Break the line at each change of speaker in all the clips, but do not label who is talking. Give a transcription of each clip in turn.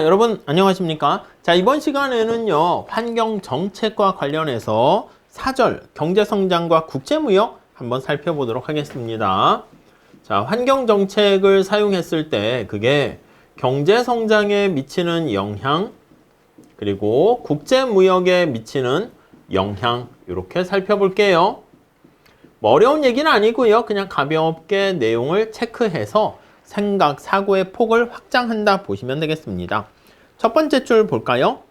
여러분 안녕하십니까? 자, 이번 시간에는요, 환경 정책과 관련해서 사절, 경제 성장과 국제무역 한번 살펴보도록 하겠습니다. 자, 환경 정책을 사용했을 때 그게 경제 성장에 미치는 영향, 그리고 국제무역에 미치는 영향, 이렇게 살펴볼게요. 뭐 어려운 얘기는 아니고요. 그냥 가볍게 내용을 체크해서 생각, 사고의 폭을 확장한다 보시면 되겠습니다. 첫 번째 줄 볼까요?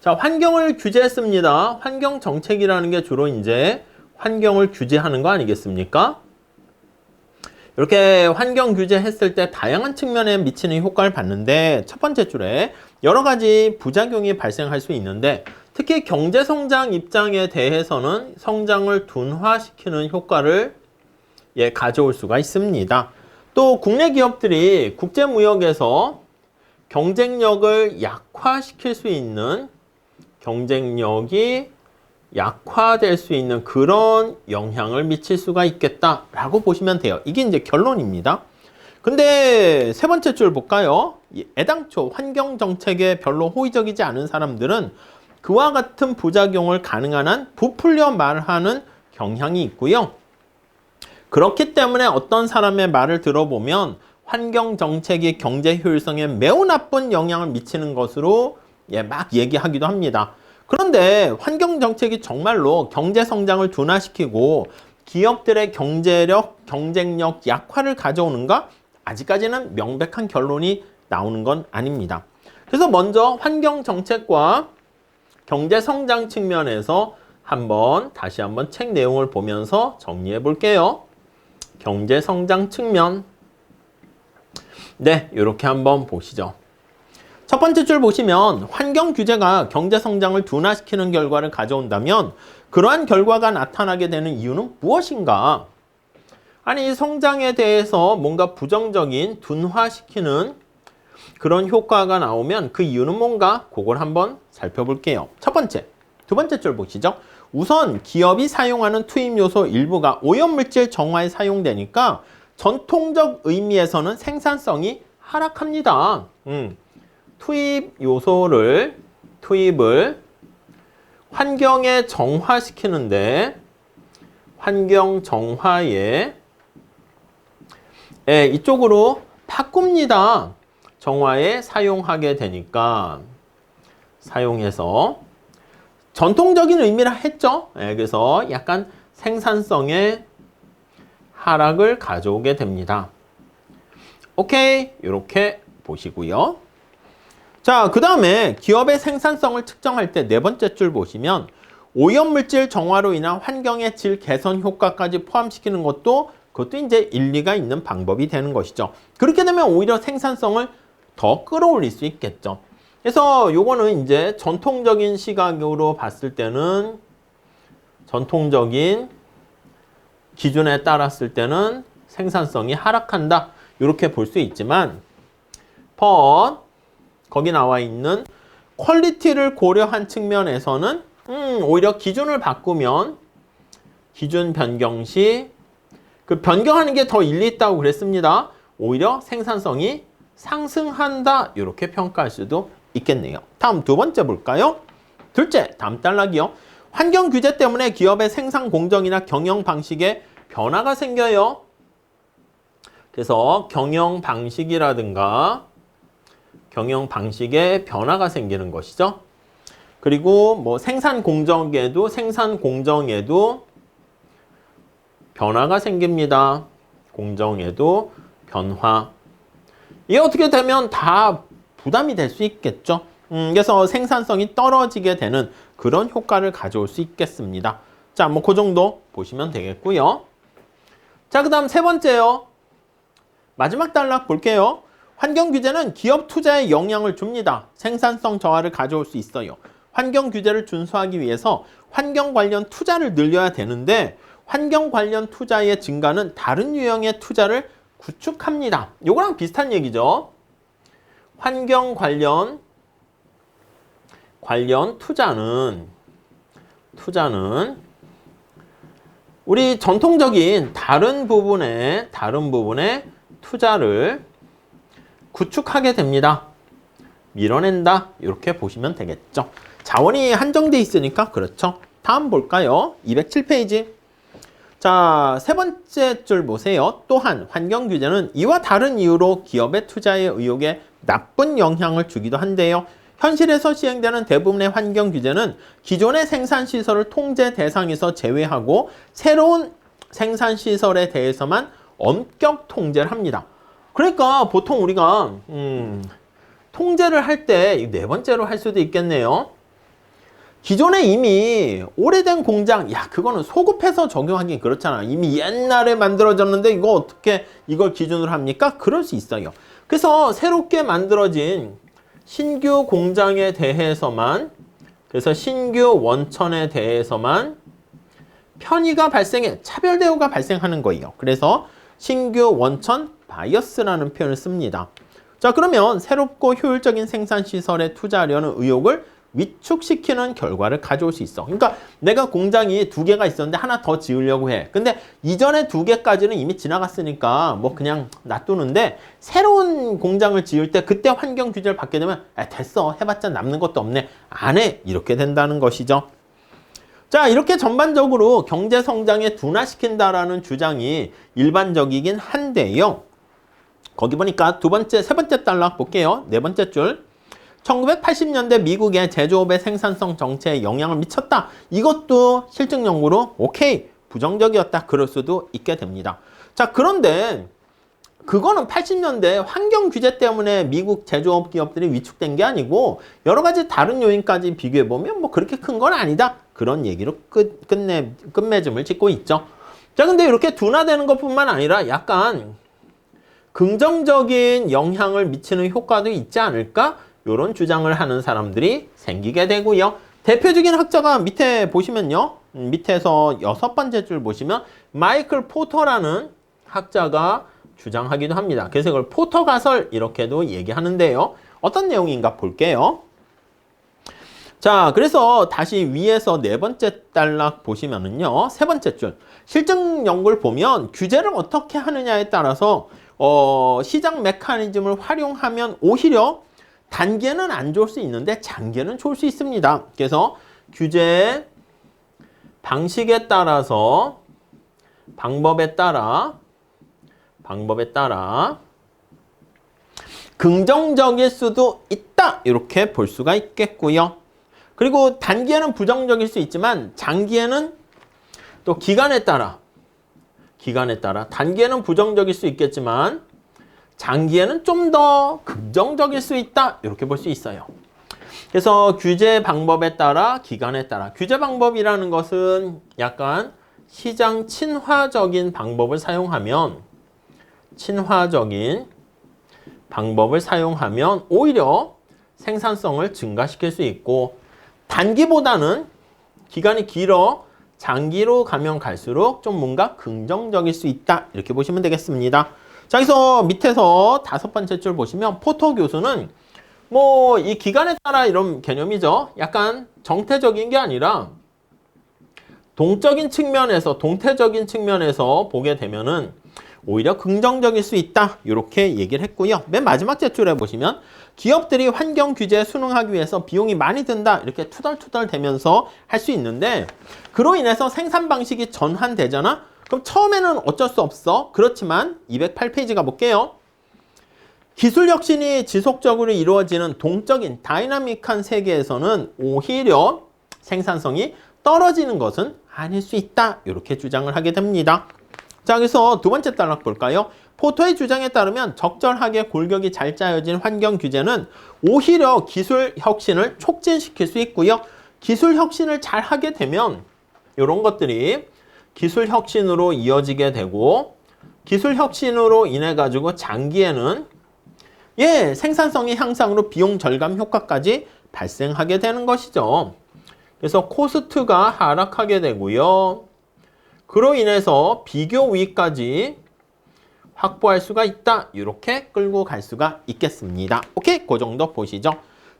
자, 환경을 규제했습니다. 환경 정책이라는 게 주로 이제 환경을 규제하는 거 아니겠습니까? 이렇게 환경 규제했을 때 다양한 측면에 미치는 효과를 봤는데 첫 번째 줄에 여러 가지 부작용이 발생할 수 있는데 특히 경제 성장 입장에 대해서는 성장을 둔화시키는 효과를 가져올 수가 있습니다. 또 국내 기업들이 국제무역에서 경쟁력을 약화시킬 수 있는, 경쟁력이 약화될 수 있는 그런 영향을 미칠 수가 있겠다라고 보시면 돼요. 이게 이제 결론입니다. 근데 세 번째 줄 볼까요? 애당초 환경 정책에 별로 호의적이지 않은 사람들은 그와 같은 부작용을 가능한 한 부풀려 말하는 경향이 있고요. 그렇기 때문에 어떤 사람의 말을 들어보면 환경 정책이 경제 효율성에 매우 나쁜 영향을 미치는 것으로 막 얘기하기도 합니다. 그런데 환경 정책이 정말로 경제 성장을 둔화시키고 기업들의 경쟁력 약화를 가져오는가? 아직까지는 명백한 결론이 나오는 건 아닙니다. 그래서 먼저 환경 정책과 경제 성장 측면에서 다시 한번 책 내용을 보면서 정리해 볼게요. 경제 성장 측면. 네, 이렇게 한번 보시죠. 첫 번째 줄 보시면 환경 규제가 경제 성장을 둔화시키는 결과를 가져온다면 그러한 결과가 나타나게 되는 이유는 무엇인가? 아니, 성장에 대해서 뭔가 부정적인 둔화시키는 그런 효과가 나오면 그 이유는 뭔가? 그걸 한번 살펴볼게요. 첫 번째, 두 번째 줄 보시죠. 우선 기업이 사용하는 투입 요소 일부가 오염물질 정화에 사용되니까 전통적 의미에서는 생산성이 하락합니다. 투입을 환경에 정화시키는데 환경 정화에 이쪽으로 바꿉니다. 정화에 사용하게 되니까 사용해서 전통적인 의미라 했죠. 그래서 약간 생산성의 하락을 가져오게 됩니다. 오케이, 이렇게 보시고요. 자, 그 다음에 기업의 생산성을 측정할 때 네 번째 줄 보시면 오염물질 정화로 인한 환경의 질 개선 효과까지 포함시키는 그것도 이제 일리가 있는 방법이 되는 것이죠. 그렇게 되면 오히려 생산성을 더 끌어올릴 수 있겠죠. 그래서 요거는 이제 전통적인 시각으로 봤을 때는 전통적인 기준에 따랐을 때는 생산성이 하락한다. 이렇게 볼 수 있지만 거기 나와 있는 퀄리티를 고려한 측면에서는 오히려 기준을 바꾸면 기준 변경 시 그 변경하는 게 더 일리 있다고 그랬습니다. 오히려 생산성이 상승한다. 이렇게 평가할 수도 있겠네요. 다음 두 번째 볼까요? 둘째, 다음 단락이요. 환경 규제 때문에 기업의 생산 공정이나 경영 방식에 변화가 생겨요. 그래서 경영 방식이라든가 경영 방식에 변화가 생기는 것이죠. 그리고 뭐 생산 공정에도 변화가 생깁니다. 공정에도 변화. 이게 어떻게 되면 다 부담이 될 수 있겠죠. 그래서 생산성이 떨어지게 되는 그런 효과를 가져올 수 있겠습니다. 자, 뭐 그 정도 보시면 되겠고요. 자, 그 다음 세 번째요. 마지막 단락 볼게요. 환경 규제는 기업 투자에 영향을 줍니다. 생산성 저하를 가져올 수 있어요. 환경 규제를 준수하기 위해서 환경 관련 투자를 늘려야 되는데 환경 관련 투자의 증가는 다른 유형의 투자를 구축합니다. 요거랑 비슷한 얘기죠. 환경 관련 투자는 우리 전통적인 다른 부분에 투자를 구축하게 됩니다. 밀어낸다. 이렇게 보시면 되겠죠. 자원이 한정돼 있으니까 그렇죠. 다음 볼까요? 207페이지. 자, 세 번째 줄 보세요. 또한 환경 규제는 이와 다른 이유로 기업의 투자의 의욕에 나쁜 영향을 주기도 한데요. 현실에서 시행되는 대부분의 환경 규제는 기존의 생산시설을 통제 대상에서 제외하고 새로운 생산시설에 대해서만 엄격 통제를 합니다. 그러니까 보통 우리가 통제를 할 때 네 번째로 할 수도 있겠네요. 기존에 이미 오래된 공장, 야, 그거는 소급해서 적용하기 그렇잖아. 이미 옛날에 만들어졌는데 이거 어떻게 이걸 기준으로 합니까? 그럴 수 있어요. 그래서 새롭게 만들어진 신규 공장에 대해서만, 그래서 신규 원천에 대해서만 편의가 발생해, 차별 대우가 발생하는 거예요. 그래서 신규 원천 바이어스라는 표현을 씁니다. 자, 그러면 새롭고 효율적인 생산시설에 투자하려는 의욕을 위축시키는 결과를 가져올 수 있어. 그러니까 내가 공장이 2개가 있었는데 하나 더 지으려고 해. 근데 이전에 2개까지는 이미 지나갔으니까 뭐 그냥 놔두는데 새로운 공장을 지을 때 그때 환경 규제를 받게 되면 됐어. 해봤자 남는 것도 없네. 안 해. 이렇게 된다는 것이죠. 자, 이렇게 전반적으로 경제 성장에 둔화시킨다라는 주장이 일반적이긴 한데요. 거기 보니까 세 번째 단락 볼게요. 네 번째 줄. 1980년대 미국의 제조업의 생산성 정체에 영향을 미쳤다. 이것도 실증 연구로 오케이, 부정적이었다. 그럴 수도 있게 됩니다. 자, 그런데 그거는 80년대 환경 규제 때문에 미국 제조업 기업들이 위축된 게 아니고 여러 가지 다른 요인까지 비교해보면 뭐 그렇게 큰 건 아니다. 그런 얘기로 끝맺음을 짓고 있죠. 자, 근데 이렇게 둔화되는 것뿐만 아니라 약간 긍정적인 영향을 미치는 효과도 있지 않을까? 이런 주장을 하는 사람들이 생기게 되고요. 대표적인 학자가 밑에 보시면요. 밑에서 6번째 줄 보시면 마이클 포터라는 학자가 주장하기도 합니다. 그래서 이걸 포터 가설 이렇게도 얘기하는데요. 어떤 내용인가 볼게요. 자, 그래서 다시 위에서 네 번째 단락 보시면은요. 세 번째 줄. 실증 연구를 보면 규제를 어떻게 하느냐에 따라서 시장 메커니즘을 활용하면 오히려 단계는 안 좋을 수 있는데 장기는 좋을 수 있습니다. 그래서 규제 방식에 따라서 방법에 따라 긍정적일 수도 있다. 이렇게 볼 수가 있겠고요. 그리고 단기에는 부정적일 수 있지만 장기에는 또 기간에 따라 단기에는 부정적일 수 있겠지만 장기에는 좀 더 긍정적일 수 있다. 이렇게 볼 수 있어요. 그래서 규제 방법에 따라 기간에 따라 규제 방법이라는 것은 약간 시장 친화적인 방법을 사용하면 오히려 생산성을 증가시킬 수 있고 단기보다는 기간이 길어 장기로 가면 갈수록 좀 뭔가 긍정적일 수 있다. 이렇게 보시면 되겠습니다. 자, 여기서 밑에서 5번째 줄 보시면 포터 교수는 뭐 이 기간에 따라 이런 개념이죠. 약간 정태적인 게 아니라 동태적인 측면에서 보게 되면은 오히려 긍정적일 수 있다. 이렇게 얘기를 했고요. 맨 마지막 제출에 보시면 기업들이 환경 규제에 순응하기 위해서 비용이 많이 든다. 이렇게 투덜투덜 대면서 할 수 있는데 그로 인해서 생산 방식이 전환되잖아. 그럼 처음에는 어쩔 수 없어. 그렇지만 208페이지 가볼게요. 기술 혁신이 지속적으로 이루어지는 동적인 다이나믹한 세계에서는 오히려 생산성이 떨어지는 것은 아닐 수 있다. 이렇게 주장을 하게 됩니다. 자, 그래서 두 번째 단락 볼까요? 포터의 주장에 따르면 적절하게 골격이 잘 짜여진 환경 규제는 오히려 기술 혁신을 촉진시킬 수 있고요. 기술 혁신을 잘 하게 되면 이런 것들이 기술 혁신으로 이어지게 되고 기술 혁신으로 인해 가지고 장기에는 생산성의 향상으로 비용 절감 효과까지 발생하게 되는 것이죠. 그래서 코스트가 하락하게 되고요. 그로 인해서 비교 우위까지 확보할 수가 있다. 이렇게 끌고 갈 수가 있겠습니다. 오케이, 그 정도 보시죠.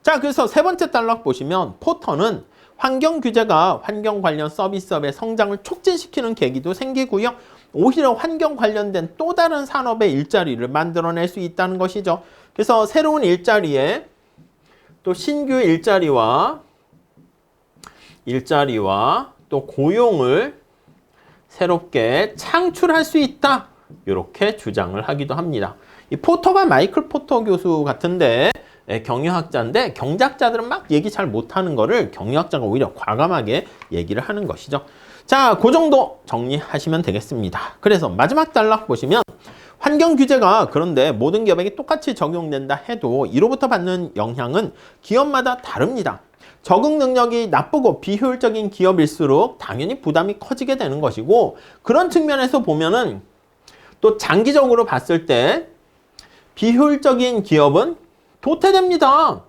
자, 그래서 세 번째 단락 보시면 포터는 환경 규제가 환경 관련 서비스업의 성장을 촉진시키는 계기도 생기고요. 오히려 환경 관련된 또 다른 산업의 일자리를 만들어낼 수 있다는 것이죠. 그래서 새로운 일자리에 또 신규 일자리와 또 고용을 새롭게 창출할 수 있다. 이렇게 주장을 하기도 합니다. 이 포터가 마이클 포터 교수 같은데 경영학자인데 경제학자들은 막 얘기 잘 못하는 거를 경영학자가 오히려 과감하게 얘기를 하는 것이죠. 자, 그 정도 정리하시면 되겠습니다. 그래서 마지막 단락 보시면 환경 규제가 그런데 모든 기업에게 똑같이 적용된다 해도 이로부터 받는 영향은 기업마다 다릅니다. 적응 능력이 나쁘고 비효율적인 기업일수록 당연히 부담이 커지게 되는 것이고 그런 측면에서 보면은 또 장기적으로 봤을 때 비효율적인 기업은 도태됩니다.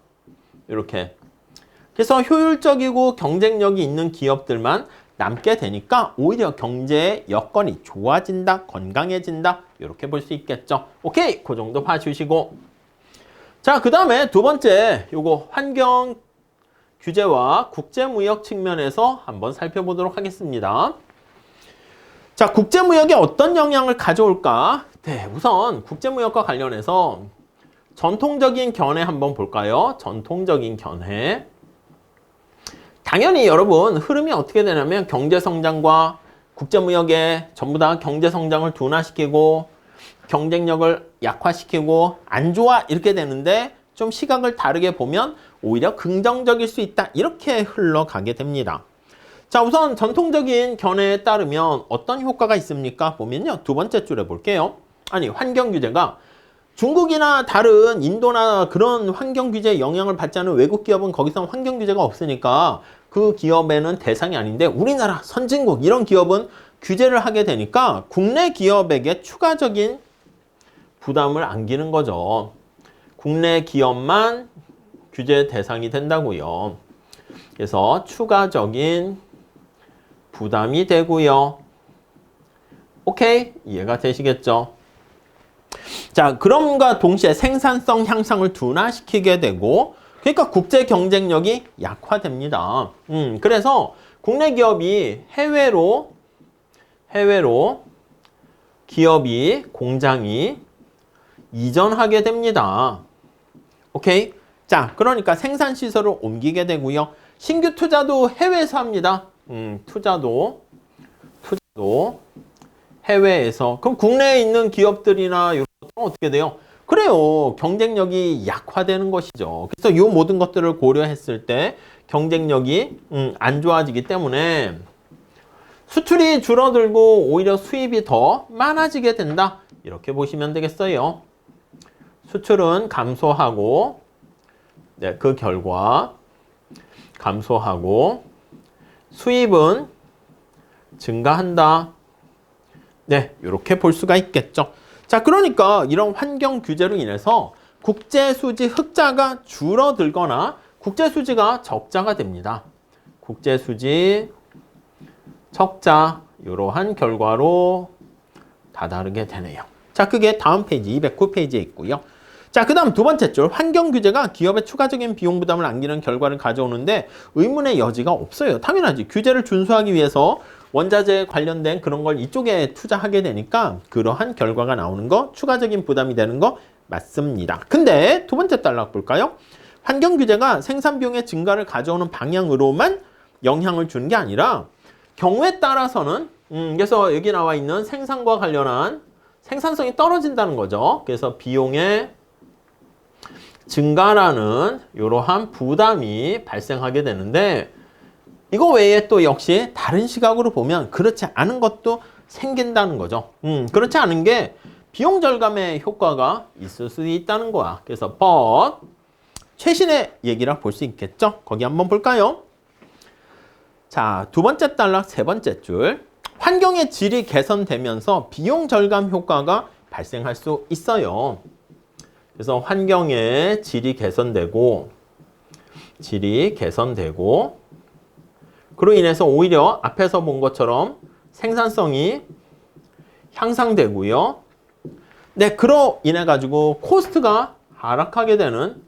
이렇게. 그래서 효율적이고 경쟁력이 있는 기업들만 남게 되니까 오히려 경제의 여건이 좋아진다, 건강해진다 이렇게 볼 수 있겠죠. 오케이, 그 정도 봐주시고 자, 그 다음에 두 번째 요거 환경 규제와 국제무역 측면에서 한번 살펴보도록 하겠습니다. 자, 국제무역에 어떤 영향을 가져올까? 네, 우선 국제무역과 관련해서 전통적인 견해 한번 볼까요? 전통적인 견해. 당연히 여러분 흐름이 어떻게 되냐면 경제성장과 국제무역에 전부 다 경제성장을 둔화시키고 경쟁력을 약화시키고 안 좋아 이렇게 되는데 좀 시각을 다르게 보면 오히려 긍정적일 수 있다 이렇게 흘러가게 됩니다. 자, 우선 전통적인 견해에 따르면 어떤 효과가 있습니까? 보면요, 두 번째 줄에 볼게요. 아니, 환경 규제가 중국이나 다른 인도나 그런 환경 규제에 영향을 받지 않은 외국 기업은 거기서 환경 규제가 없으니까 그 기업에는 대상이 아닌데 우리나라 선진국 이런 기업은 규제를 하게 되니까 국내 기업에게 추가적인 부담을 안기는 거죠. 국내 기업만 규제 대상이 된다고요. 그래서 추가적인 부담이 되고요. 오케이? 이해가 되시겠죠? 자, 그럼과 동시에 생산성 향상을 둔화시키게 되고 그러니까 국제 경쟁력이 약화됩니다. 그래서 국내 기업이 해외로 기업이 공장이 이전하게 됩니다. 오케이? 자, 그러니까 생산 시설을 옮기게 되고요. 신규 투자도 해외에서 합니다. 투자도 해외에서. 그럼 국내에 있는 기업들이나 이런 것들은 어떻게 돼요? 그래요. 경쟁력이 약화되는 것이죠. 그래서 이 모든 것들을 고려했을 때 경쟁력이 안 좋아지기 때문에 수출이 줄어들고 오히려 수입이 더 많아지게 된다. 이렇게 보시면 되겠어요. 수출은 감소하고 네, 그 결과 감소하고 수입은 증가한다. 네, 이렇게 볼 수가 있겠죠. 자, 그러니까 이런 환경 규제로 인해서 국제수지 흑자가 줄어들거나 국제수지가 적자가 됩니다. 국제수지 적자, 이러한 결과로 다다르게 되네요. 자, 그게 다음 페이지 209페이지에 있고요. 자, 그 다음 두 번째 줄, 환경 규제가 기업에 추가적인 비용 부담을 안기는 결과를 가져오는데 의문의 여지가 없어요. 당연하지. 규제를 준수하기 위해서 원자재 관련된 그런 걸 이쪽에 투자하게 되니까 그러한 결과가 나오는 거, 추가적인 부담이 되는 거 맞습니다. 근데 두 번째 단락 볼까요? 환경 규제가 생산 비용의 증가를 가져오는 방향으로만 영향을 주는 게 아니라 경우에 따라서는 그래서 여기 나와 있는 생산과 관련한 생산성이 떨어진다는 거죠. 그래서 비용의 증가라는 이러한 부담이 발생하게 되는데 이거 외에 또 역시 다른 시각으로 보면 그렇지 않은 것도 생긴다는 거죠. 그렇지 않은 게 비용 절감의 효과가 있을 수 있다는 거야. 그래서 but 최신의 얘기라 볼 수 있겠죠. 거기 한번 볼까요? 자, 두 번째 단락 세 번째 줄. 환경의 질이 개선되면서 비용 절감 효과가 발생할 수 있어요. 그래서 환경의 질이 개선되고 그로 인해서 오히려 앞에서 본 것처럼 생산성이 향상되고요. 네, 그로 인해 가지고 코스트가 하락하게 되는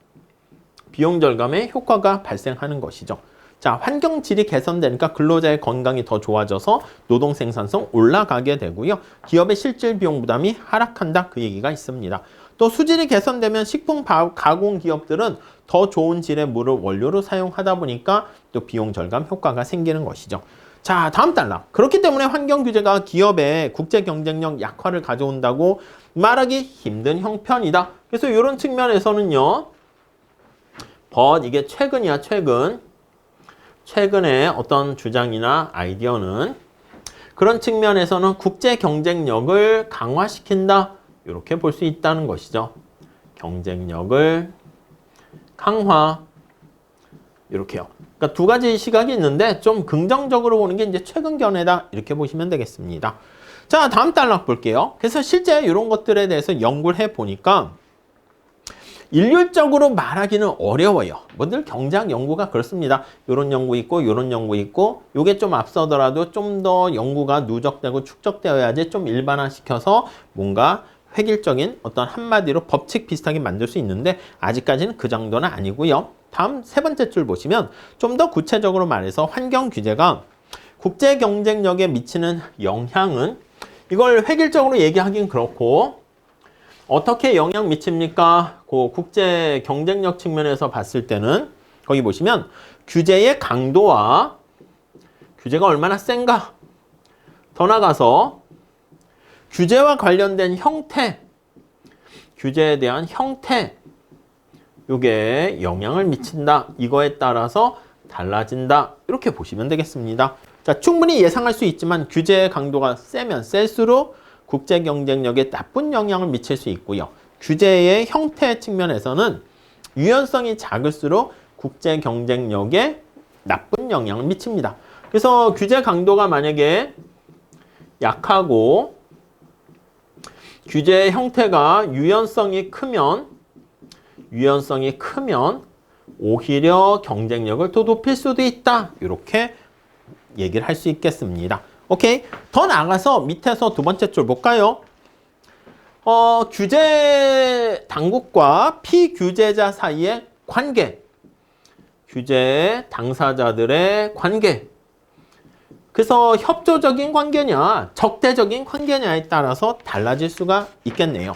비용 절감의 효과가 발생하는 것이죠. 자, 환경 질이 개선되니까 근로자의 건강이 더 좋아져서 노동 생산성 올라가게 되고요. 기업의 실질 비용 부담이 하락한다. 그 얘기가 있습니다. 또 수질이 개선되면 식품 가공 기업들은 더 좋은 질의 물을 원료로 사용하다 보니까 또 비용 절감 효과가 생기는 것이죠. 자, 다음 단락. 그렇기 때문에 환경 규제가 기업의 국제 경쟁력 약화를 가져온다고 말하기 힘든 형편이다. 그래서 이런 측면에서는요. 이게 최근이야, 최근. 최근에 어떤 주장이나 아이디어는 그런 측면에서는 국제 경쟁력을 강화시킨다. 이렇게 볼 수 있다는 것이죠. 경쟁력을 강화. 이렇게요. 그러니까 두 가지 시각이 있는데 좀 긍정적으로 보는 게 이제 최근 견해다. 이렇게 보시면 되겠습니다. 자, 다음 단락 볼게요. 그래서 실제 이런 것들에 대해서 연구를 해보니까 일률적으로 말하기는 어려워요. 뭐들 경제학 연구가 그렇습니다. 이런 연구 있고 이런 연구 있고 이게 좀 앞서더라도 좀 더 연구가 누적되고 축적되어야지 좀 일반화시켜서 뭔가 획일적인 어떤 한마디로 법칙 비슷하게 만들 수 있는데 아직까지는 그 정도는 아니고요. 다음 세 번째 줄 보시면 좀 더 구체적으로 말해서 환경 규제가 국제 경쟁력에 미치는 영향은 이걸 획일적으로 얘기하긴 그렇고 어떻게 영향 미칩니까? 그 국제 경쟁력 측면에서 봤을 때는 거기 보시면 규제의 강도와 규제가 얼마나 센가? 더 나가서 규제와 관련된 형태, 규제에 대한 형태 이게 영향을 미친다. 이거에 따라서 달라진다. 이렇게 보시면 되겠습니다. 자, 충분히 예상할 수 있지만 규제의 강도가 세면 셀수록 국제 경쟁력에 나쁜 영향을 미칠 수 있고요. 규제의 형태 측면에서는 유연성이 작을수록 국제 경쟁력에 나쁜 영향을 미칩니다. 그래서 규제 강도가 만약에 약하고 규제의 형태가 유연성이 크면 오히려 경쟁력을 더 높일 수도 있다. 이렇게 얘기를 할 수 있겠습니다. 오케이. 더 나아가서 밑에서 두 번째 줄 볼까요? 규제 당국과 피규제자 사이의 관계. 규제 당사자들의 관계. 그래서 협조적인 관계냐, 적대적인 관계냐에 따라서 달라질 수가 있겠네요.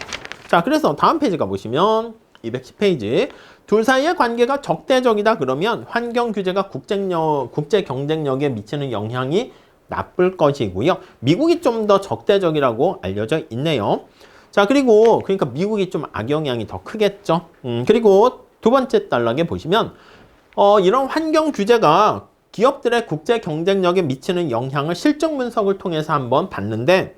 자, 그래서 다음 페이지 가보시면 210페이지. 둘 사이의 관계가 적대적이다 그러면 환경 규제가 국제 경쟁력에 미치는 영향이 나쁠 것이고요. 미국이 좀 더 적대적이라고 알려져 있네요. 자, 그리고 그러니까 미국이 좀 악영향이 더 크겠죠. 그리고 두 번째 단락에 보시면 이런 환경 규제가 기업들의 국제 경쟁력에 미치는 영향을 실증 분석을 통해서 한번 봤는데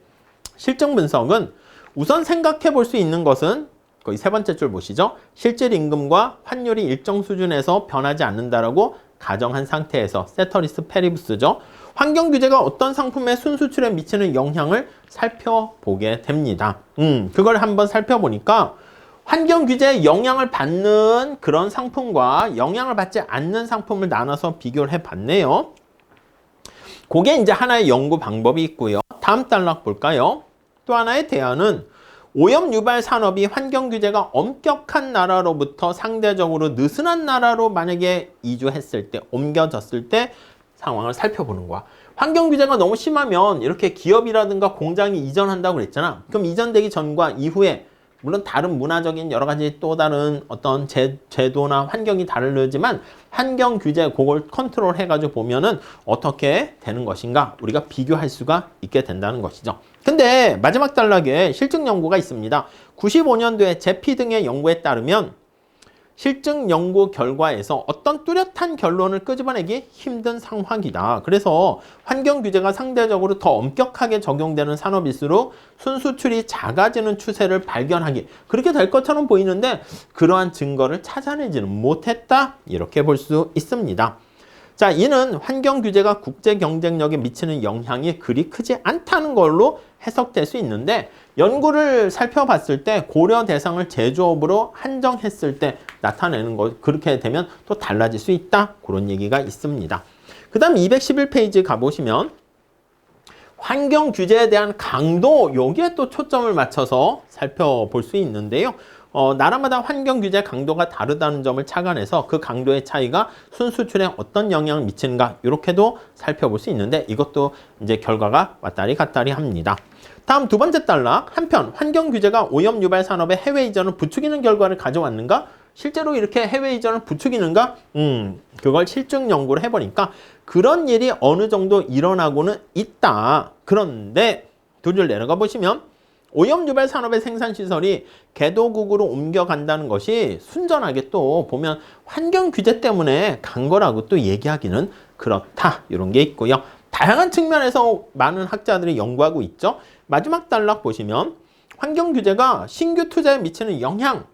실증 분석은 우선 생각해 볼 수 있는 것은 거기 세 번째 줄 보시죠. 실질 임금과 환율이 일정 수준에서 변하지 않는다라고 가정한 상태에서 세터리스 페리부스죠. 환경 규제가 어떤 상품의 순수출에 미치는 영향을 살펴보게 됩니다. 그걸 한번 살펴보니까 환경 규제에 영향을 받는 그런 상품과 영향을 받지 않는 상품을 나눠서 비교를 해봤네요. 그게 이제 하나의 연구 방법이 있고요. 다음 단락 볼까요? 또 하나의 대안은 오염 유발 산업이 환경 규제가 엄격한 나라로부터 상대적으로 느슨한 나라로 만약에 이주했을 때, 옮겨졌을 때 상황을 살펴보는 거야. 환경 규제가 너무 심하면 이렇게 기업이라든가 공장이 이전한다고 그랬잖아. 그럼 이전되기 전과 이후에 물론 다른 문화적인 여러 가지 또 다른 어떤 제도나 환경이 다르지만 환경 규제 그걸 컨트롤 해가지고 보면은 어떻게 되는 것인가 우리가 비교할 수가 있게 된다는 것이죠. 근데 마지막 단락에 실증 연구가 있습니다. 95년도에 제피 등의 연구에 따르면 실증 연구 결과에서 어떤 뚜렷한 결론을 끄집어내기 힘든 상황이다. 그래서 환경 규제가 상대적으로 더 엄격하게 적용되는 산업일수록 순수출이 작아지는 추세를 발견하기 그렇게 될 것처럼 보이는데 그러한 증거를 찾아내지는 못했다. 이렇게 볼 수 있습니다. 자, 이는 환경 규제가 국제 경쟁력에 미치는 영향이 그리 크지 않다는 걸로 해석될 수 있는데 연구를 살펴봤을 때 고려 대상을 제조업으로 한정했을 때 나타내는 것 그렇게 되면 또 달라질 수 있다. 그런 얘기가 있습니다. 그 다음 211페이지 가보시면 환경 규제에 대한 강도 여기에 또 초점을 맞춰서 살펴볼 수 있는데요. 나라마다 환경 규제 강도가 다르다는 점을 착안해서 그 강도의 차이가 순수출에 어떤 영향을 미치는가 이렇게도 살펴볼 수 있는데 이것도 이제 결과가 왔다리 갔다리 합니다. 다음 두 번째 단락. 한편 환경 규제가 오염 유발 산업의 해외 이전을 부추기는 결과를 가져왔는가? 실제로 이렇게 해외 이전을 부추기는가? 그걸 실증 연구를 해보니까 그런 일이 어느 정도 일어나고는 있다. 그런데 두 줄 내려가 보시면 오염 유발 산업의 생산 시설이 개도국으로 옮겨간다는 것이 순전하게 또 보면 환경 규제 때문에 간 거라고 또 얘기하기는 그렇다. 이런 게 있고요. 다양한 측면에서 많은 학자들이 연구하고 있죠. 마지막 단락 보시면 환경 규제가 신규 투자에 미치는 영향.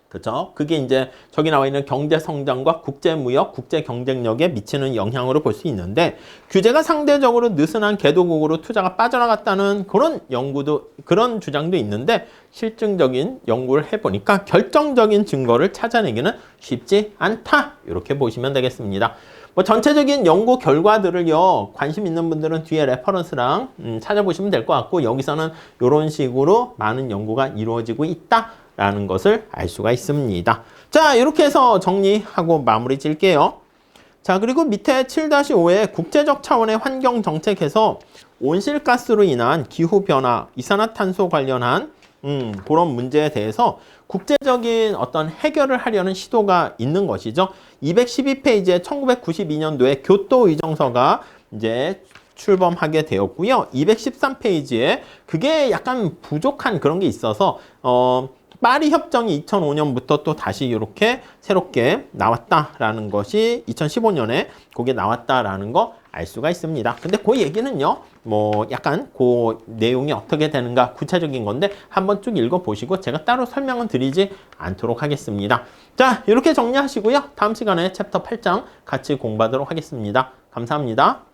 그죠? 그게 이제 저기 나와 있는 경제 성장과 국제 무역, 국제 경쟁력에 미치는 영향으로 볼 수 있는데 규제가 상대적으로 느슨한 개도국으로 투자가 빠져나갔다는 그런 연구도 그런 주장도 있는데 실증적인 연구를 해보니까 결정적인 증거를 찾아내기는 쉽지 않다. 이렇게 보시면 되겠습니다. 뭐 전체적인 연구 결과들을요 관심 있는 분들은 뒤에 레퍼런스랑 찾아보시면 될 것 같고 여기서는 이런 식으로 많은 연구가 이루어지고 있다. 라는 것을 알 수가 있습니다. 자, 이렇게 해서 정리하고 마무리 질게요. 자, 그리고 밑에 7-5에 국제적 차원의 환경 정책에서 온실가스로 인한 기후변화, 이산화탄소 관련한 그런 문제에 대해서 국제적인 어떤 해결을 하려는 시도가 있는 것이죠. 212페이지에 1992년도에 교토 의정서가 이제 출범하게 되었고요. 213페이지에 그게 약간 부족한 그런 게 있어서 파리 협정이 2005년부터 또 다시 이렇게 새롭게 나왔다라는 것이 2015년에 그게 나왔다라는 거 알 수가 있습니다. 근데 그 얘기는요, 뭐 약간 그 내용이 어떻게 되는가 구체적인 건데 한번 쭉 읽어보시고 제가 따로 설명은 드리지 않도록 하겠습니다. 자, 이렇게 정리하시고요. 다음 시간에 챕터 8장 같이 공부하도록 하겠습니다. 감사합니다.